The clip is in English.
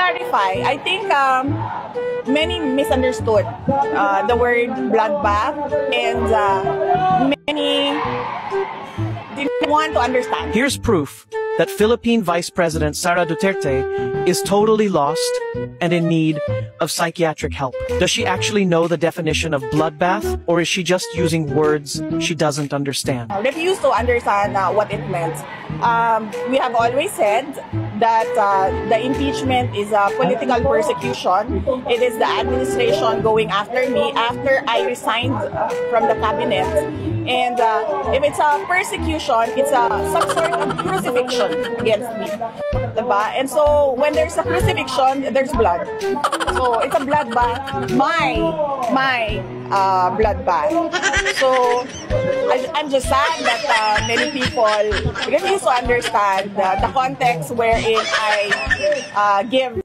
clarify, I think many misunderstood the word bloodbath, and many didn't want to understand. Here's proof that Philippine Vice President Sara Duterte is totally lost and in need of psychiatric help. Does she actually know the definition of bloodbath, or is she just using words she doesn't understand? Refuse to understand what it meant. We have always said that the impeachment is a political persecution. It is the administration going after me after I resigned from the cabinet. And if it's a persecution, it's some sort of crucifixion against me. Diba? And so when there's a crucifixion, there's blood. So it's a bloodbath, my bloodbath. So I'm just sad that many people refuse to understand the context wherein I give